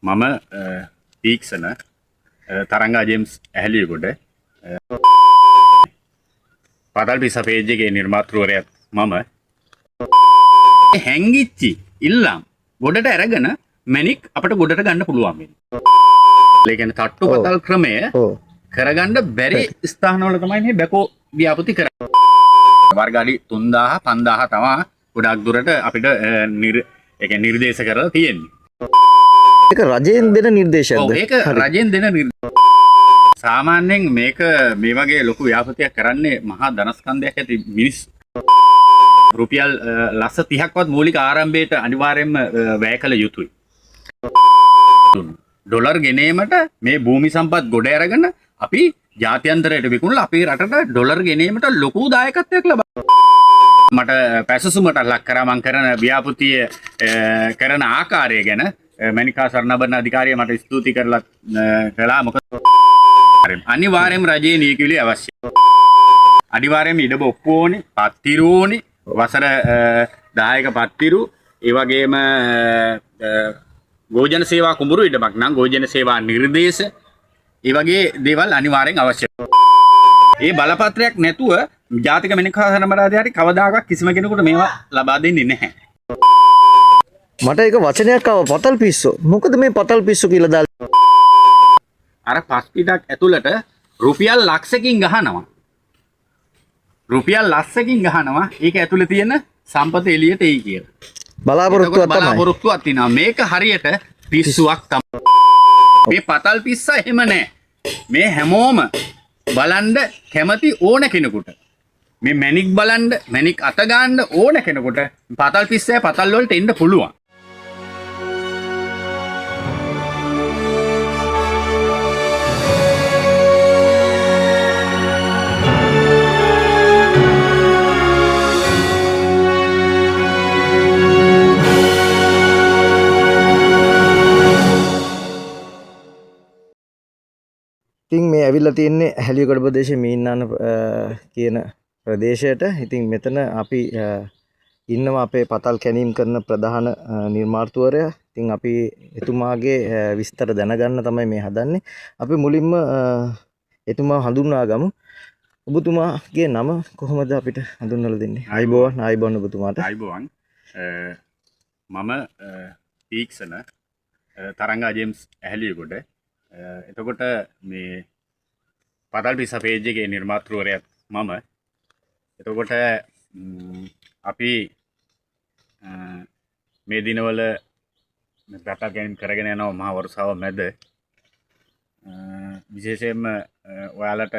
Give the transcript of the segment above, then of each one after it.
මම තීක්ෂණ තරංගා ජේම්ස් ඇහැලියගොඩ පතල් පිස පේජ් එකේ නිර්මාතෘවරයාත් මම හැංගිච්චි ඉල්ලම් ගොඩට අරගෙන මැණික් අපිට ගොඩට ගන්න පුළුවන් වෙන්නේ. ඒ කියන්නේ තට්ටු පතල් ක්‍රමය කරගන්න බැරි ස්ථානවල තමයි මේ බැකෝ ව්‍යාපෘති කරන්නේ. වර්ග අඩි 3000 5000 තමයි ගොඩක් දුරට අපිට ඒ කියන්නේ නිර්දේශ කරලා තියෙන්නේ. ඒක රජයෙන් දෙන නිර්දේශයක්ද? ඒක රජයෙන් දෙන සාමාන්‍යයෙන් මේක මේ වගේ ලොකු ව්‍යාපෘතියක් කරන්නේ මහා ධනස්කන්ධයක් ඇති මිනිස් රුපියල් ලක්ෂ 30ක්වත් මූලික ආරම්භයට අනිවාර්යයෙන්ම වැය කළ යුතුයි. ඩොලර් ගෙනීමට මේ භූමි සම්පත් ගොඩ අරගෙන අපි ජාත්‍යන්තරයට විකුණලා අපේ රටට ඩොලර් ගෙනීමට ලොකු දායකත්වයක් ලබා මට පැසසුමට ලක් කරා මම කරන ව්‍යාපෘතිය කරන ආකාරය ගැන මණිකා සරණබරණ අධිකාරිය මට ස්තුති කරලා කළා. මොකද අනිවාර්යයෙන්ම රජයේ නීතිවිලි අවශ්‍යයි. අනිවාර්යයෙන්ම ඉඩ බොක්කු ඕනේ, පත්තිරු ඕනේ, වසර 10ක පත්තිරු, ඒ වගේම ගෝජන සේවා කුඹුරු ඉඩමක් නම් ගෝජන සේවා නිර්දේශ, ඒ වගේ දේවල් අනිවාර්යෙන් අවශ්‍යයි. ඒ බලපත්‍රයක් නැතුව ජාතික මණිකා සරණබරණ අධිකාරිය කවදාකවත් කිසිම කෙනෙකුට මේවා ලබා දෙන්නේ නැහැ. මට එක වචනයක් ආව පතල් පිස්සෝ. මොකද මේ පතල් පිස්සෝ කියලා දාලා අර පස් පිටක් ඇතුළට රුපියල් ලක්ෂකින් ගහනවා. රුපියල් ලක්ෂකින් ගහනවා. ඒක ඇතුළේ තියෙන සම්පත එළියට එයි කියලා. බලාපොරොත්තුවක් තමයි. බලාපොරොත්තුවක් තියෙනවා. මේක හරියට පිස්සුවක් තමයි. මේ පතල් පිස්ස එහෙම නැහැ. මේ හැමෝම බලන්න කැමති ඕන කෙනෙකුට. මේ මැණික් බලන්න, මැණික් අත ගන්න ඕන කෙනෙකුට පතල් පිස්සය පතල් වලට එන්න පුළුවන්. ඉතින් මේ ඇවිල්ලා තියෙන්නේ හැලියගොඩ ප්‍රදේශයේ මීන්නාන කියන ප්‍රදේශයට. ඉතින් මෙතන අපි ඉන්නවා අපේ පතල් කැනීම් කරන ප්‍රධාන නිර්මාතෘවරයා. ඉතින් අපි එතුමාගේ විස්තර දැනගන්න තමයි මේ හදන්නේ. අපි මුලින්ම එතුමා හඳුන්වා ගමු. ඔබතුමාගේ නම කොහොමද අපිට හඳුන්වලා දෙන්නේ? ආයිබෝවන් ඔබතුමාට. ආයිබෝවන්. මම තීක්ෂණ තරංගා ජේම්ස් ඇහැලියගොඩ. එතකොට මේ පතල් පිස පේජ් එකේ නිර්මාතෘවරයාත් මම. එතකොට අපි මේ දිනවල පතල් කැනීම් කරගෙන යනවා මහා වර්ෂාව මැද. විශේෂයෙන්ම ඔයාලට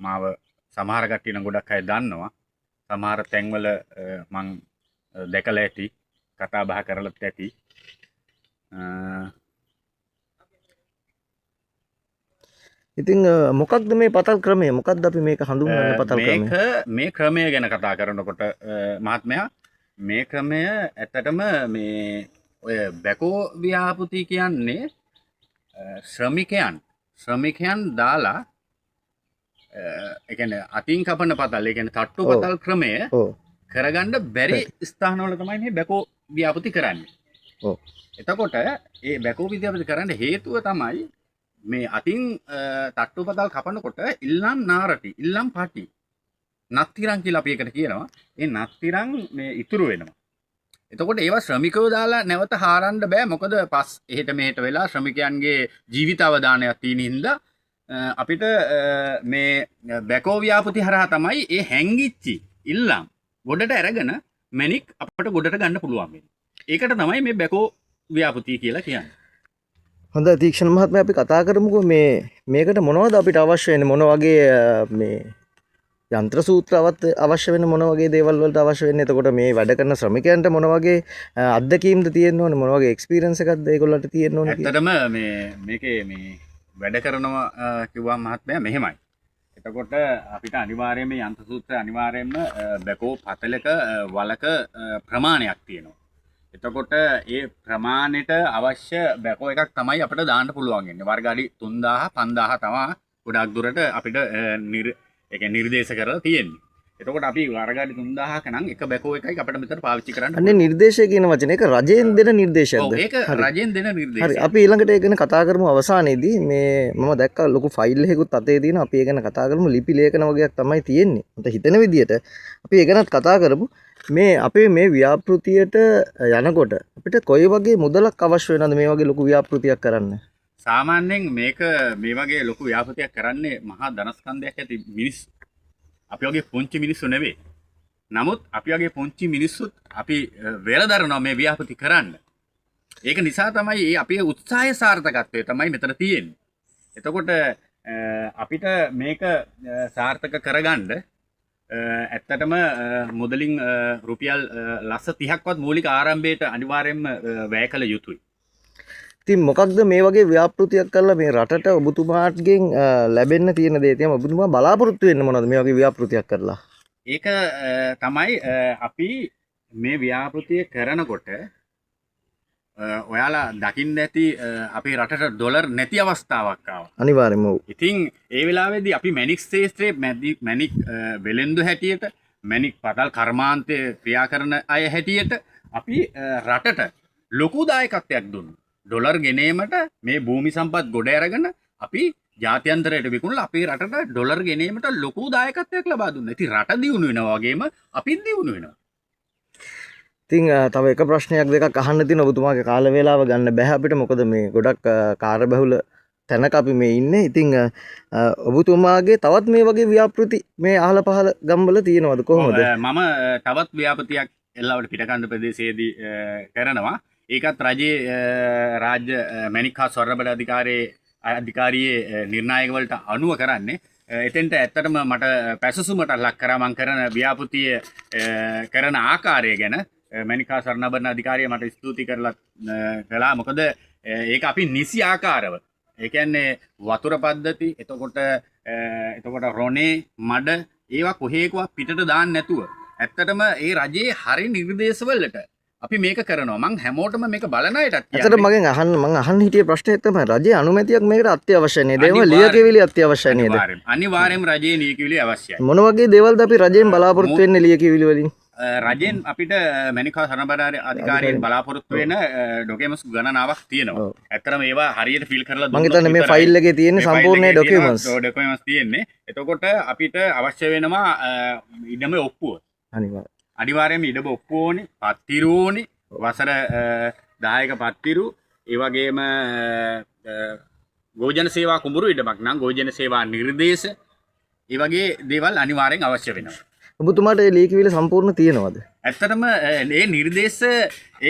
මාව සමහර කට්ටිය නම් ගොඩක් අය දන්නවා. සමහර තැන්වල මං දැකලා ඇති, කතා බහ කරලත් ඇති. ඉතින් මොකක්ද මේ පතල් ක්‍රමය? මොකක්ද අපි මේක හඳුන්වන්නේ පතල් ක්‍රමය? මේ ක්‍රමය ගැන කතා කරනකොට මහත්මයා මේ ක්‍රමය ඇත්තටම මේ ඔය බැකෝ ව්‍යාපෘති කියන්නේ ශ්‍රමිකයන් දාලා ඒ කියන්නේ අතින් කපන පතල්, ඒ කියන්නේ තට්ටු පතල් ක්‍රමය කරගන්න බැරි ස්ථානවල තමයි මේ බැකෝ ව්‍යාපෘති කරන්නේ. එතකොට ඒ බැකෝ ව්‍යාපෘති කරන්න හේතුව තමයි මේ අතින් තට්ටු පතල් කපනකොට ඉල්ලම් නාරටි, ඉල්ලම් පටි, නත්තිරන් කියලා අපි එකට කියනවා. ඒ නත්තිරන් මේ ඉතුරු වෙනවා. එතකොට ඒවා ශ්‍රමිකයෝ දාලා නැවත හාරන්න බෑ. මොකද පස් එහෙට මෙහෙට වෙලා ශ්‍රමිකයන්ගේ ජීවිත අවදානයක් තියෙන හින්දා අපිට මේ බැකෝ ව්‍යාපෘති හරහා තමයි ඒ හැංගිච්චි ඉල්ලම් ගොඩට අරගෙන මැණික් අපිට ගොඩට ගන්න පුළුවන් වෙන්නේ. ඒකට තමයි මේ බැකෝ ව්‍යාපෘති කියලා කියන්නේ. හොඳ තීක්ෂණ මහත්මයා අපි කතා කරමුකෝ මේකට මොනවද අපිට අවශ්‍ය වෙන්නේ? මොන වගේ මේ යන්ත්‍ර සූත්‍රවත් අවශ්‍ය වෙන මොන වගේ දේවල් වලට අවශ්‍ය වෙන්නේ? එතකොට මේ වැඩ කරන ශ්‍රමිකයන්ට මොන වගේ අත්දැකීම්ද තියෙන්න ඕනේ? මොන වගේ එක්ස්පීරියන්ස් එකක්ද ඒගොල්ලන්ට තියෙන්න ඕනේ? ඇත්තටම මේකේ මේ වැඩ කරනවා කිව්වා මහත්මයා මෙහෙමයි. එතකොට අපිට අනිවාර්යයෙන්ම යන්ත්‍ර සූත්‍ර අනිවාර්යයෙන්ම බැකෝ පතලක වලක ප්‍රමාණයක් තියෙනවා. එතකොට ඒ ප්‍රමාණයට අවශ්‍ය බැකෝ එකක් තමයි අපිට දාන්න පුළුවන් වෙන්නේ. වර්ග අඩි 3000 5000 තමයි ගොඩක් දුරට අපිට නිර්දේශ කරලා තියෙන්නේ. එතකොට අපි වරගාඩි 3000ක නම් එක බැකෝ එකයි අපිට මෙතන පාවිච්චි කරන්න අන්නේ නිර්දේශය කියන වචනේ ඒක රජයෙන් දෙන නිර්දේශයක්ද? ඒක රජයෙන් දෙන නිර්දේශයක්. හරි අපි ඊළඟට ඒ ගැන කතා කරමු අවසානයේදී. මේ මම දැක්කා ලොකු ෆයිල් එකකුත් අතේ තියෙනවා. අපි ඒ ගැන කතා කරමු. ලිපි ලේඛන වගේක් තමයි තියෙන්නේ. මට හිතෙන විදිහට අපි ඒ ගැනත් කතා කරමු. මේ අපේ මේ ව්‍යාපෘතියට යනකොට අපිට කොයි වගේ මුදලක් අවශ්‍ය වෙනවද මේ වගේ ලොකු ව්‍යාපෘතියක් කරන්න? සාමාන්‍යයෙන් මේක මේ වගේ ලොකු ව්‍යාපෘතියක් කරන්නේ මහා ධනස්කන්ධයක් ඇති මිනිස්සු. අපි වගේ පුංචි මිනිස්සු නෙවෙයි. නමුත් අපි වගේ පුංචි මිනිස්සුත් අපි වෙලදරනවා මේ ව්‍යාපෘති කරන්න. ඒක නිසා තමයි මේ අපේ උත්සාහය සාර්ථකත්වය තමයි මෙතන තියෙන්නේ. එතකොට අපිට මේක සාර්ථක කරගන්න ඇත්තටම මුදලින් රුපියල් ලක්ෂ 30ක්වත් මූලික ආරම්භයට අනිවාර්යයෙන්ම වැය කළ යුතුයි. ඉතින් මොකක්ද මේ වගේ ව්‍යාපෘතියක් කරලා මේ රටට ඔබතුමාටගෙන් ලැබෙන්න තියෙන දේ තියෙනවා ඔබතුමා බලාපොරොත්තු වෙන්න මොනවද මේ වගේ ව්‍යාපෘතියක් කරලා? ඒක තමයි අපි මේ ව්‍යාපෘතිය කරනකොට ඔයාලා දකින්න ඇති අපේ රටට ඩොලර් නැති අවස්ථාවක් ආවා. අනිවාර්යයෙන්ම ඔව්. ඉතින් ඒ වෙලාවේදී අපි මැනික් ශේෂ්ත්‍රයේ මැනික් වෙලෙන්දු හැටියට මැනික් පතල් කර්මාන්තය ක්‍රියා කරන අය හැටියට අපි රටට ලොකු දායකත්වයක් දුන්නා. ඩොලර් ගෙනීමට මේ භූමි සම්පත් ගොඩ අරගෙන අපි ජාත්‍යන්තරයට විකුණලා අපේ රටට ඩොලර් ගෙනීමට ලොකු දායකත්වයක් ලබා දුන්නා. ඉතින් රට දියුණු වෙනවා වගේම අපිත් දියුණු වෙනවා. ඉතින් තව එක ප්‍රශ්නයක් දෙකක් අහන්න තියෙන ඔබතුමාගේ කාල වේලාව ගන්න බෑ අපිට මොකද මේ ගොඩක් කාර්යබහුල තැනක අපි මේ ඉන්නේ. ඉතින් ඔබතුමාගේ තවත් මේ වගේ ව්‍යාපෘති මේ අහල පහල ගම්වල තියෙනවද කොහොමද? මම තවත් ව්‍යාපෘතියක් එල්ලාවට පිටකන්ද ප්‍රදේශයේදී කරනවා. ඒකත් රජයේ රාජ්‍ය මැණික් හා ස්වර්ණබඩ අධිකාරියේ නිර්ණායක වලට අනුව කරන්නේ. එතෙන්ට ඇත්තටම මට පැසසුමට ලක් කරා මම කරන ව්‍යාපෘතිය කරන ආකාරය ගැන මැණික් හා ස්වර්ණබඩ අධිකාරිය මට ස්තුති කරලා කළා. මොකද ඒක අපි නිසි ආකාරව ඒ කියන්නේ වතුර පද්ධති එතකොට රොනේ මඩ ඒවා කොහේකවත් පිටට දාන්න නැතුව ඇත්තටම ඒ රජයේ හරි නිර්දේශවලට අපි මේක කරනවා. මං හැමෝටම මේක බලන අයටත් කියන්නේ. ඇත්තට මම අහන්න හිටිය ප්‍රශ්නේ තමයි රජයේ අනුමැතියක් මේකට අත්‍යවශ්‍ය නේද? ඒව ලියකියවිලි අත්‍යවශ්‍ය නේද? අනිවාර්යයෙන්ම රජයේ ලියකියවිලි අවශ්‍යයි. මොන වගේ දේවල්ද අපි රජයෙන් බලාපොරොත්තු වෙන්නේ ලියකියවිලි වලින්? රජයෙන් අපිට මැණික් හා ස්වර්ණබඩ අධිකාරියෙන් බලාපොරොත්තු වෙන ඩොකියුමන්ට්ස් ගණනාවක් තියෙනවා. ඇත්තටම ඒවා හරියට ෆිල් කරලා දුන්නොත් මම හිතන්නේ මේ ෆයිල් එකේ තියෙන සම්පූර්ණ ඩොකියුමන්ට්ස් තියෙන්නේ. එතකොට අපිට අවශ්‍ය වෙනවා ඉඩමේ ඔප්පුව. අනිවාර්යයෙන්ම ඉඩම ඔප්පුව ඕනේ, පත්තිරු ඕනේ, වසර 10ක පත්තිරු, ඒ වගේම ගෝජන සේවා කුඹුරු ඉඩමක් නම් ගෝජන සේවා නිර්දේශ, ඒ වගේ දේවල් අනිවාර්යෙන් අවශ්‍ය වෙනවා. ඔබතුමාට ඒ ලියකියවිලි සම්පූර්ණ තියෙනවද? ඇත්තටම මේ නිර්දේශ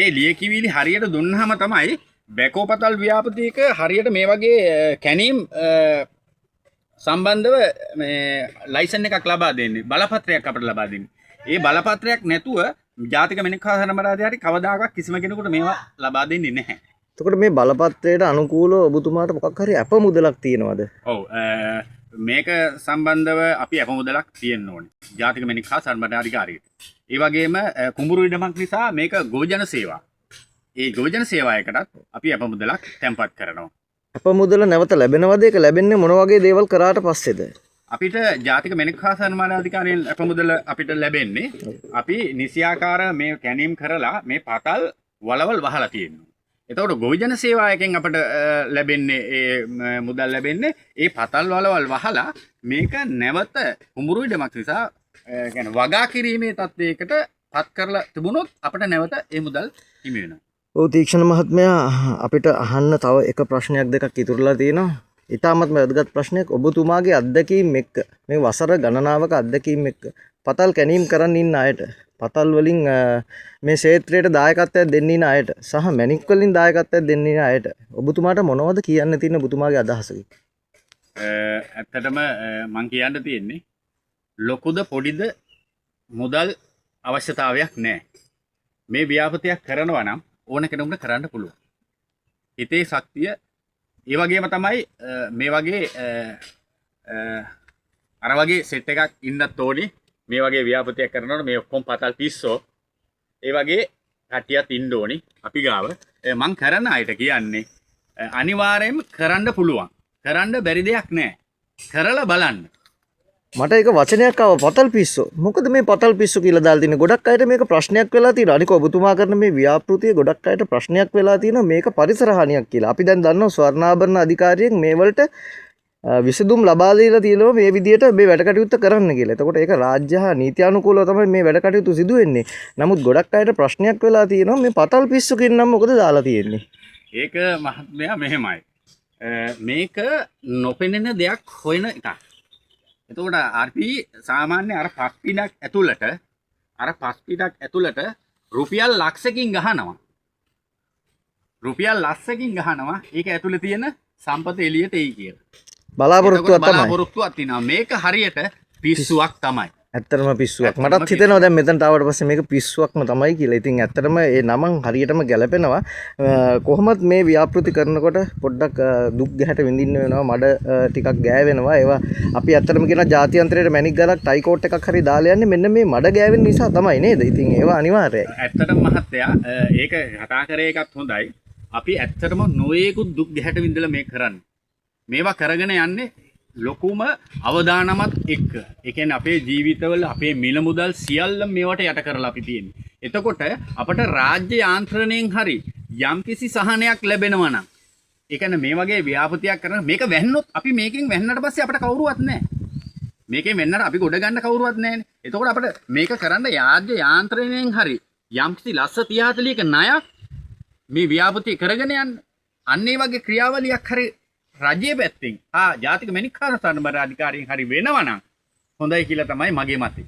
ඒ ලියකියවිලි හරියට දුන්නාම තමයි බැකෝපතල් ව්‍යාපෘතියක හරියට මේ වගේ කැනීම් සම්බන්ධව මේ ලයිසන් එකක් ලබා දෙන්නේ, බලපත්‍රයක් අපිට ලබා දෙන්නේ. ඒ බලපත්‍රයක් නැතුව ජාතික මැණික් හා ස්වර්ණබඩ අධිකාරිය කවදාකවත් කිසිම කෙනෙකුට මේවා ලබා දෙන්නේ නැහැ. එතකොට මේ බලපත්‍රයට අනුකූලව ඔබතුමාට මොකක් හරි අප මුදලක් තියෙනවද? ඔව් මේක සම්බන්ධව අපි අප මුදලක් තියෙන්න ඕනේ. ජාතික මැණික් හා ස්වර්ණබඩ අධිකාරියට. ඒ වගේම කුඹුරු ඉඩමක් නිසා මේක ගෝජන සේවා. ඒ ගෝජන සේවාවකටත් අපි අප මුදලක් තැන්පත් කරනවා. අප මුදල නැවත ලැබෙනවද? ඒක ලැබෙන්නේ මොන වගේ දේවල් කරාට පස්සේද? අපිට ජාතික මැණික් හා ස්වර්ණබඩ අධිකාරියෙන් අප මුදල අපිට ලැබෙන්නේ අපි නිසියාකාර මේ කැනීම් කරලා මේ පතල් වලවල් වහලා තියෙනවා. එතකොට ගෝජන සේවාවකින් අපට ලැබෙන්නේ ඒ මුදල් ලැබෙන්නේ ඒ පතල් වලවල් වහලා මේක නැවත කුඹුරු ඉඩමක් නිසා කියන්නේ වගා කිරීමේ තත්ත්වයකට පත් කරලා තිබුණොත් අපිට නැවත ඒ මුදල් හිමි වෙනවා. ඔව් තීක්ෂණ මහත්මයා අපිට අහන්න තව එක ප්‍රශ්නයක් දෙකක් ඉතුරුලා තියෙනවා. ඉතාමත් වැදගත් ප්‍රශ්නයක්. ඔබතුමාගේ අත්දැකීම් එක්ක මේ වසර ගණනාවක අත්දැකීම් එක්ක පතල් කැනීම් කරන්න ඉන්න අයට, පතල් වලින් මේ ක්ෂේත්‍රයට දායකත්වයක් දෙන්න ඉන්න අයට සහ මැණික් වලින් දායකත්වයක් දෙන්න ඉන්න අයට ඔබතුමාට මොනවද කියන්න තියෙන ඔබතුමාගේ අදහස? ඇත්තටම මම කියන්න තියෙන්නේ ලොකුද පොඩිද මුදල් අවශ්‍යතාවයක් නැහැ. මේ ව්‍යාපෘතියක් කරනවා නම් ඕන කෙනෙකුට කරන්න පුළුවන්. හිතේ ශක්තිය ඒ වගේම තමයි මේ වගේ අර වගේ සෙට් එකක් ඉන්නත් ඕනේ. මේ වගේ ව්‍යාපෘතියක් කරනකොට මේ ඔක්කොම පතල් පිස්සෝ ඒ වගේ කට්ටියත් ඉන්න ඕනේ අපි ගාව. මං කරන අයට කියන්නේ අනිවාර්යයෙන්ම කරන්න පුළුවන්. කරන්න බැරි දෙයක් නැහැ. කරලා බලන්න. මට එක වචනයක් ආව පතල් පිස්සෝ. මොකද මේ පතල් පිස්සෝ කියලා දාලා තියෙන්නේ? ගොඩක් අයට මේක ප්‍රශ්නයක් වෙලා තියෙනවා. අනික ඔබතුමා කරන මේ ව්‍යාපෘතිය ගොඩක් අයට ප්‍රශ්නයක් වෙලා තියෙනවා මේක පරිසර හානියක් කියලා. අපි දැන් දන්නවා ස්වර්ණාභරණ අධිකාරියෙන් මේ වලට විසඳුම් ලබා දීලා තියෙනවා මේ විදියට මේ වැඩ කටයුත්ත කරන්න කියලා. එතකොට ඒක රාජ්‍ය හා නීත්‍යානුකූලව තමයි මේ වැඩ කටයුතු සිදු වෙන්නේ. නමුත් ගොඩක් අයට ප්‍රශ්නයක් වෙලා තියෙනවා මේ පතල් පිස්සෝ කියන නම් මොකද දාලා තියෙන්නේ? ඒක මහත්මයා මෙහෙමයි. මේක නොපෙනෙන දෙයක් හොයන එකක්. එතකොට අපි සාමාන්‍ය අර පස්පිඩක් ඇතුළට රුපියල් ලක්ෂකින් ගහනවා. රුපියල් ලක්ෂකින් ගහනවා. ඒක ඇතුළේ තියෙන සම්පත එළියට එයි කියලා. බලාපොරොත්තුවක් තියෙනවා. මේක හරියට පිස්සුවක් තමයි. ඇත්තටම පිස්සුවක්. මටත් හිතෙනවා දැන් මෙතනට ආවට පස්සේ මේක පිස්සුවක්ම තමයි කියලා. ඉතින් ඇත්තටම ඒ නමන් හරියටම ගැලපෙනවා. කොහොමත් මේ ව්‍යාපෘති කරනකොට පොඩ්ඩක් දුක් ගැහැට විඳින්න වෙනවා. මඩ ටිකක් ගෑවෙනවා. ඒවා අපි ඇත්තටම කියන ජාත්‍යන්තරයට මැණික් ගලක් ටයි කෝට් එකක් හරි දාලා යන්නේ මෙන්න මේ මඩ ගෑවෙන නිසා තමයි නේද? ඉතින් ඒවා අනිවාර්යයි. ඇත්තටම මහත්තයා ඒක කතා කරේ එකත් හොඳයි. අපි ඇත්තටම නොයේකුත් දුක් ගැහැට විඳලා මේ කරන්නේ. මේවා කරගෙන යන්නේ ලොකුම අවදානමත් එක්ක. ඒ කියන්නේ අපේ ජීවිතවල අපේ මිල මුදල් සියල්ල මේවට යට කරලා අපි තියෙන්නේ. එතකොට අපට රාජ්‍ය යාන්ත්‍රණයෙන් හරි යම්කිසි සහනයක් ලැබෙනවා නම් ඒ කියන්නේ මේ වගේ ව්‍යාපෘතියක් කරන මේක වැන්නොත් අපි මේකෙන් වැන්නට පස්සේ අපට කවුරුවත් නැහැ. මේකෙන් වෙන්නට අපි ගොඩ ගන්න කවුරුවත් නැහැනේ. එතකොට අපිට මේක කරන්න රාජ්‍ය යාන්ත්‍රණයෙන් හරි යම්කිසි ලස්ස 30-40ක ණයක් මේ ව්‍යාපෘතිය කරගෙන යන්න. අන්න ඒ වගේ ක්‍රියාවලියක් හරි රජයේ පැත්තෙන් ජාතික මැණික්කාර සම්බන්ධ අධිකාරියෙන් හරි වෙනවා නම් හොඳයි කියලා තමයි මගේ මතය.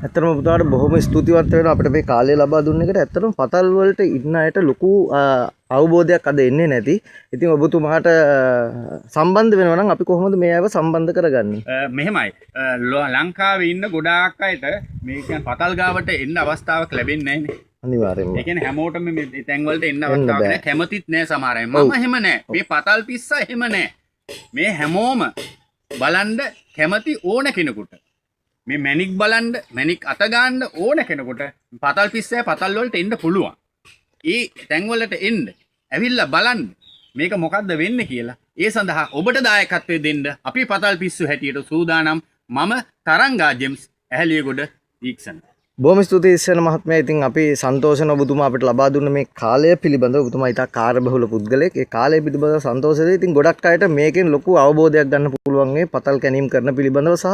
ඇත්තටම පුතාට බොහොම ස්තුතිවන්ත වෙනවා අපිට මේ කාලය ලබා දුන්න එකට. ඇත්තටම පතල් වලට ඉන්න අයට ලොකු අවබෝධයක් අද එන්නේ නැති. ඉතින් ඔබතුමාට සම්බන්ධ වෙනවා නම් අපි කොහොමද මේ අයව සම්බන්ධ කරගන්නේ? මෙහෙමයි. ලංකාවේ ඉන්න ගොඩාක් අයට මේ කියන්නේ පතල් ගාවට එන්න අවස්ථාවක් ලැබෙන්නේ නැහැ නේ. අනිවාර්යයෙන්ම. ඒ කියන්නේ හැමෝටම මේ තැන් වලට එන්න අවස්ථාවක් නැහැ. කැමතිත් නැහැ සමහර අය. මම එහෙම නැහැ. මේ පතල් පිස්සා එහෙම නැහැ. මේ හැමෝම බලන්න කැමති ඕන කෙනෙකුට. මේ මැණික් බලන්න, මැණික් අත ගන්න ඕන කෙනෙකුට පතල් පිස්සය පතල් වලට එන්න පුළුවන්. ඒ තැන් වලට එන්න. ඇවිල්ලා බලන්න මේක මොකද්ද වෙන්නේ කියලා. ඒ සඳහා ඔබට දායකත්වය දෙන්න අපි පතල් පිස්සු හැටියට සූදානම්. මම තරංගා ජෙම්ස් ඇහැලියගොඩ දීක්ෂණ. බොහොම ස්තුතියි ඉස්සන මහත්මයා. ඉතින් අපි සන්තෝෂන ඔබතුමා අපිට ලබා දුන්න මේ කාලය පිළිබඳව. ඔබතුමා ඉතා කාර්යබහුල පුද්ගලෙක්. ඒ කාලය පිළිබඳව සන්තෝෂයි. ඉතින් ගොඩක් අයට මේකෙන් ලොකු අවබෝධයක් ගන්න පුළුවන් මේ පතල් කැනීම් කරන පිළිබඳව සහ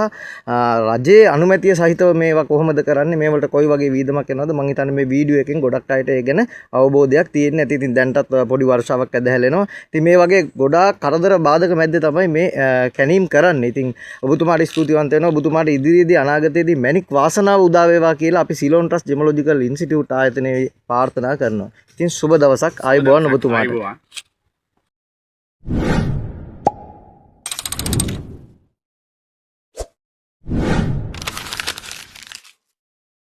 රජයේ අනුමැතිය සහිතව මේවා කොහොමද කරන්නේ, මේවලට කොයි වගේ වීදමක් එනවද, මම හිතන්නේ මේ වීඩියෝ එකෙන් ගොඩක් අයට ඒ ගැන අවබෝධයක් තියෙන්නේ නැති. ඉතින් දැන්ටත් පොඩි වර්ෂාවක් ඇදහැලෙනවා. ඉතින් මේ වගේ ගොඩාක් කරදර බාධක මැද්දේ තමයි මේ කැනීම් කරන්නේ. ඉතින් ඔබතුමාට ස්තුතිවන්ත වෙනවා. ඔබතුමාට ඉදිරියේදී අනාගතයේදී මැණික් වාසනාව උදා වේවා කියලා අපි සිලෝන් ට්‍රස්ට් ජෙමොලොජිකල් ඉන්ස්ටිටියුට් ආයතනයේ ප්‍රාර්ථනා කරනවා. ඉතින් සුබ දවසක්. ආයුබෝවන් ඔබතුමාට.